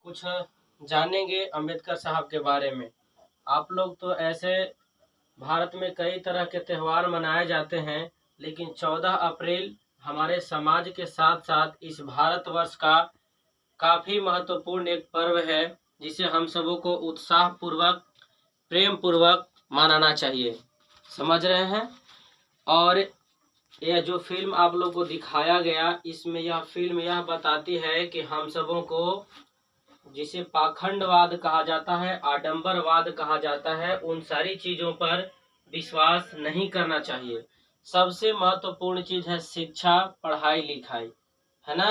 कुछ जानेंगे अम्बेडकर साहब के बारे में। आप लोग तो ऐसे भारत में कई तरह के त्यौहार मनाए जाते हैं, लेकिन 14 अप्रैल हमारे समाज के साथ साथ इस भारतवर्ष का काफ़ी महत्वपूर्ण एक पर्व है, जिसे हम सबों को उत्साहपूर्वक, प्रेम पूर्वक मनाना चाहिए। समझ रहे हैं? और यह जो फिल्म आप लोग को दिखाया गया, इसमें यह फिल्म यह बताती है कि हम सबों को, जिसे पाखंडवाद कहा जाता है, आडंबरवाद कहा जाता है, उन सारी चीज़ों पर विश्वास नहीं करना चाहिए। सबसे महत्वपूर्ण चीज़ है शिक्षा, पढ़ाई लिखाई, है ना।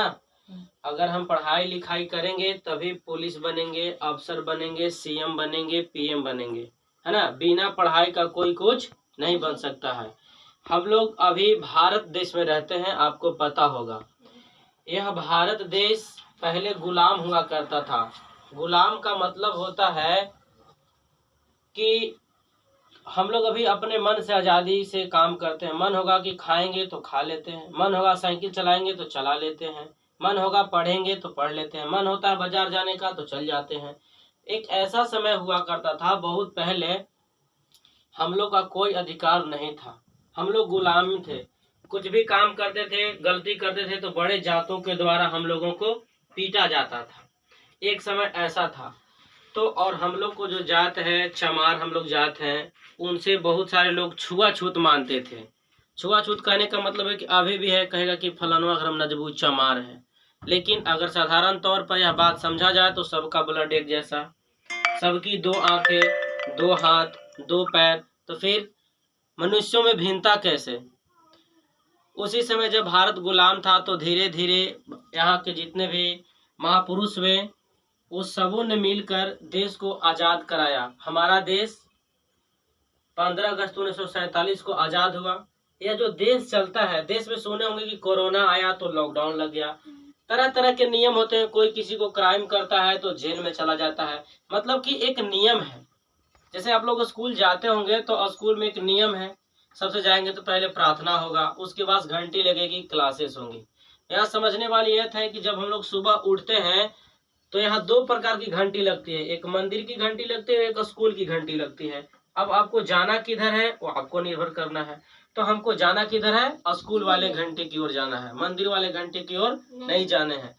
अगर हम पढ़ाई लिखाई करेंगे तभी पुलिस बनेंगे, अफसर बनेंगे, सीएम बनेंगे, पीएम बनेंगे, है ना। बिना पढ़ाई का कोई कुछ नहीं बन सकता है। हम लोग अभी भारत देश में रहते हैं, आपको पता होगा। यह भारत देश पहले गुलाम हुआ करता था। गुलाम का मतलब होता है कि हम लोग अभी अपने मन से आज़ादी से काम करते हैं। मन होगा कि खाएंगे तो खा लेते हैं, मन होगा साइकिल चलाएंगे तो चला लेते हैं, मन होगा पढ़ेंगे तो पढ़ लेते हैं, मन होता है बाजार जाने का तो चल जाते हैं। एक ऐसा समय हुआ करता था बहुत पहले, हम लोग का कोई अधिकार नहीं था, हम लोग गुलाम थे। कुछ भी काम करते थे, गलती करते थे तो बड़े जातों के द्वारा हम लोगों को पीटा जाता था। एक समय ऐसा था। तो और हम लोग को जो जात है, चमार हम लोग जात हैं, उनसे बहुत सारे लोग छुआछूत मानते थे। छुआछूत कहने का मतलब है कि अभी भी है, कहेगा कि फलानवा घर हम नजबूत चमार है। लेकिन अगर साधारण तौर पर यह बात समझा जाए तो सबका ब्लड एक जैसा, सबकी दो आंखें, दो हाथ, दो पैर, तो फिर मनुष्यों में भिन्नता कैसे। उसी समय जब भारत गुलाम था तो धीरे धीरे यहाँ के जितने भी महापुरुष हुए, वो सबों ने मिलकर देश को आज़ाद कराया। हमारा देश 15 अगस्त 1947 को आज़ाद हुआ। यह जो देश चलता है, देश में सुने होंगे कि कोरोना आया तो लॉकडाउन लग गया। तरह तरह के नियम होते हैं, कोई किसी को क्राइम करता है तो जेल में चला जाता है। मतलब कि एक नियम है। जैसे आप लोग स्कूल जाते होंगे तो स्कूल में एक नियम है, सबसे जाएंगे तो पहले प्रार्थना होगा, उसके बाद घंटी लगेगी, क्लासेस होंगी। यहाँ समझने वाली यह है कि जब हम लोग सुबह उठते हैं तो यहाँ दो प्रकार की घंटी लगती है, एक मंदिर की घंटी लगती है, एक स्कूल की घंटी लगती है। अब आपको जाना किधर है वो आपको निर्भर करना है। तो हमको जाना किधर है, स्कूल वाले घंटे की ओर जाना है, मंदिर वाले घंटे की ओर नहीं जाने हैं।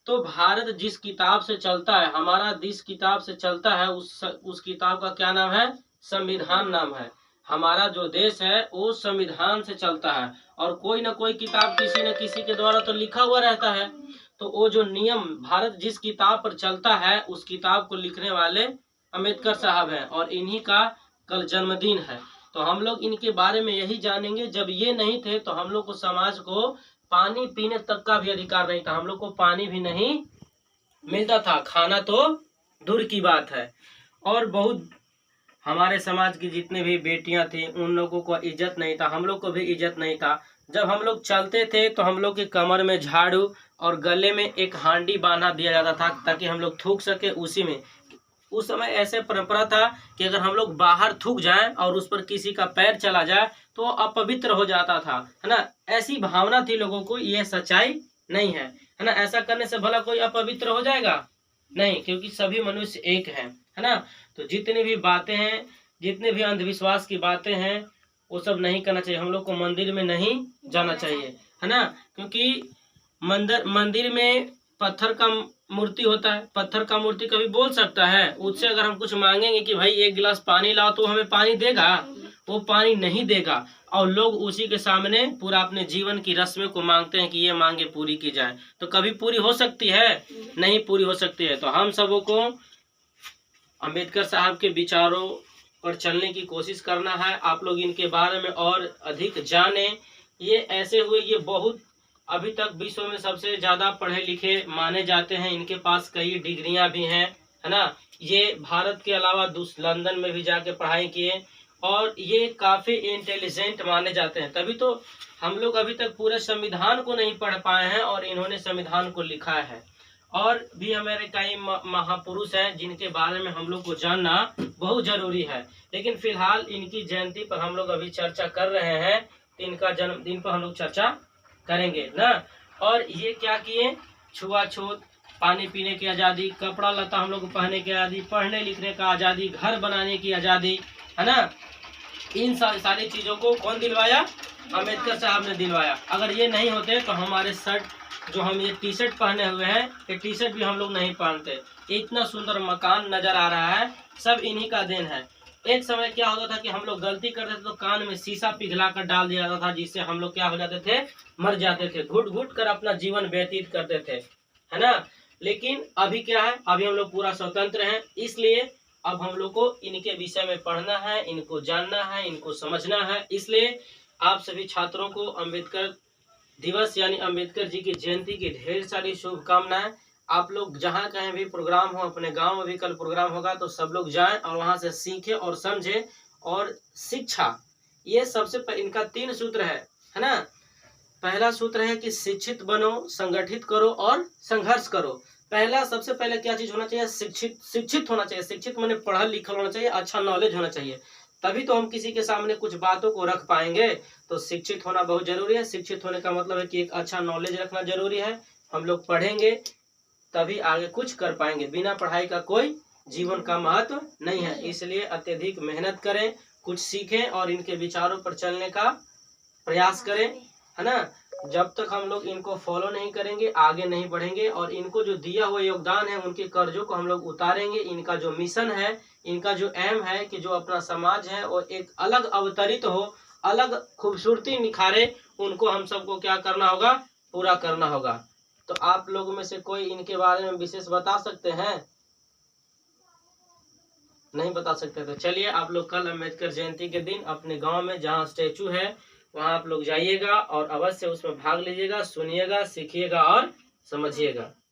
तो भारत जिस किताब से चलता है, हमारा जिस किताब से चलता है, उस किताब का क्या नाम है, संविधान नाम है। हमारा जो देश है वो संविधान से चलता है, और कोई ना कोई किताब किसी न किसी के द्वारा तो लिखा हुआ रहता है। तो वो जो नियम, भारत जिस किताब पर चलता है, उस किताब को लिखने वाले अम्बेडकर साहब हैं, और इन्हीं का कल जन्मदिन है। तो हम लोग इनके बारे में यही जानेंगे। जब ये नहीं थे तो हम लोग को, समाज को पानी पीने तक का भी अधिकार नहीं था, हम लोग को पानी भी नहीं मिलता था, खाना तो दूर की बात है। और बहुत हमारे समाज की जितने भी बेटियां थी उन लोगों को इज्जत नहीं था, हम लोग को भी इज्जत नहीं था। जब हम लोग चलते थे तो हम लोग के कमर में झाड़ू और गले में एक हांडी बांधा दिया जाता था, ताकि हम लोग थूक सके उसी में। उस समय ऐसे परंपरा था कि अगर हम लोग बाहर थूक जाएं और उस पर किसी का पैर चला जाए तो अपवित्र हो जाता था, है ना। ऐसी भावना थी लोगों को, ये सच्चाई नहीं है ना। ऐसा करने से भला कोई अपवित्र हो जाएगा? नहीं, क्योंकि सभी मनुष्य एक है ना। तो जितनी भी बातें हैं, जितने भी अंधविश्वास की बातें हैं, वो सब नहीं करना चाहिए। हम लोग को मंदिर में नहीं जाना चाहिए, है ना। क्योंकि मंदिर में पत्थर का मूर्ति होता है, पत्थर का मूर्ति कभी बोल सकता है? उससे अगर हम कुछ मांगेंगे कि भाई एक गिलास पानी लाओ, तो हमें पानी देगा? वो पानी नहीं देगा। और लोग उसी के सामने पूरा अपने जीवन की रस्में को मांगते हैं कि ये मांगे पूरी की जाए। तो कभी पूरी हो सकती है? नहीं पूरी हो सकती है। तो हम सबों को अम्बेडकर साहब के विचारों पर चलने की कोशिश करना है। आप लोग इनके बारे में और अधिक जाने। ये ऐसे हुए, ये बहुत अभी तक विश्व में सबसे ज़्यादा पढ़े लिखे माने जाते हैं। इनके पास कई डिग्रियां भी हैं, है ना। ये भारत के अलावा लंदन में भी जाके पढ़ाई किए, और ये काफ़ी इंटेलिजेंट माने जाते हैं। तभी तो हम लोग अभी तक पूरे संविधान को नहीं पढ़ पाए हैं, और इन्होंने संविधान को लिखा है। और भी हमारे कई महापुरुष हैं जिनके बारे में हम लोग को जानना बहुत जरूरी है। लेकिन फिलहाल इनकी जयंती पर हम लोग अभी चर्चा कर रहे हैं, तो इनका जन्मदिन पर हम लोग चर्चा करेंगे ना। और ये क्या किए, छुआछूत, पानी पीने की आज़ादी, कपड़ा लता हम लोग को पहनने की आज़ादी, पढ़ने लिखने का आज़ादी, घर बनाने की आज़ादी, है ना। इन सारी चीज़ों को कौन दिलवाया? अम्बेडकर साहब ने दिलवाया। अगर ये नहीं होते तो हमारे शर्ट, जो हम ये टी शर्ट पहने हुए हैं, ये टी शर्ट भी हम लोग नहीं पहनते। इतना सुंदर मकान नजर आ रहा है, सब इन्हीं का देन है। एक समय क्या होता था कि हम लोग गलती करते थे तो कान में शीशा पिघला कर डाल दिया जाता था, जिससे हम लोग क्या हो जाते थे? मर जाते थे। घुट घुट कर अपना जीवन व्यतीत करते थे, है ना। लेकिन अभी क्या है? अभी हम लोग पूरा स्वतंत्र हैं, इसलिए अब हम लोग को इनके विषय में पढ़ना है, इनको जानना है, इनको समझना है। इसलिए आप सभी छात्रों को अम्बेडकर दिवस यानी अम्बेडकर जी की जयंती की ढेर सारी शुभकामनाएं। आप लोग जहाँ कहीं भी प्रोग्राम हो, अपने गांव में भी कल प्रोग्राम होगा तो सब लोग जाएं और वहां से सीखें और समझें। और शिक्षा, ये सबसे इनका 3 सूत्र है ना। पहला सूत्र है कि शिक्षित बनो, संगठित करो और संघर्ष करो। पहला, सबसे पहले क्या चीज होना चाहिए? शिक्षित होना चाहिए। शिक्षित माने पढ़ा लिखा होना चाहिए, अच्छा नॉलेज होना चाहिए, तभी तो हम किसी के सामने कुछ बातों को रख पाएंगे। तो शिक्षित होना बहुत जरूरी है। शिक्षित होने का मतलब है कि एक अच्छा नॉलेज रखना जरूरी है। हम लोग पढ़ेंगे तभी आगे कुछ कर पाएंगे, बिना पढ़ाई का कोई जीवन का महत्व नहीं है। इसलिए अत्यधिक मेहनत करें, कुछ सीखें और इनके विचारों पर चलने का प्रयास करें, है ना। जब तक हम लोग इनको फॉलो नहीं करेंगे आगे नहीं बढ़ेंगे। और इनको जो दिया हुआ योगदान है, उनके कर्जों को हम लोग उतारेंगे। इनका जो मिशन है, इनका जो एम है कि जो अपना समाज है वो एक अलग अवतरित हो, अलग खूबसूरती निखारे, उनको हम सबको क्या करना होगा? पूरा करना होगा। तो आप लोगों में से कोई इनके बारे में विशेष बता सकते हैं? नहीं बता सकते? तो चलिए, आप लोग कल अम्बेडकर जयंती के दिन अपने गांव में जहां स्टेचू है वहां आप लोग जाइएगा और अवश्य उसमें भाग लीजिएगा, सुनिएगा, सीखिएगा और समझिएगा।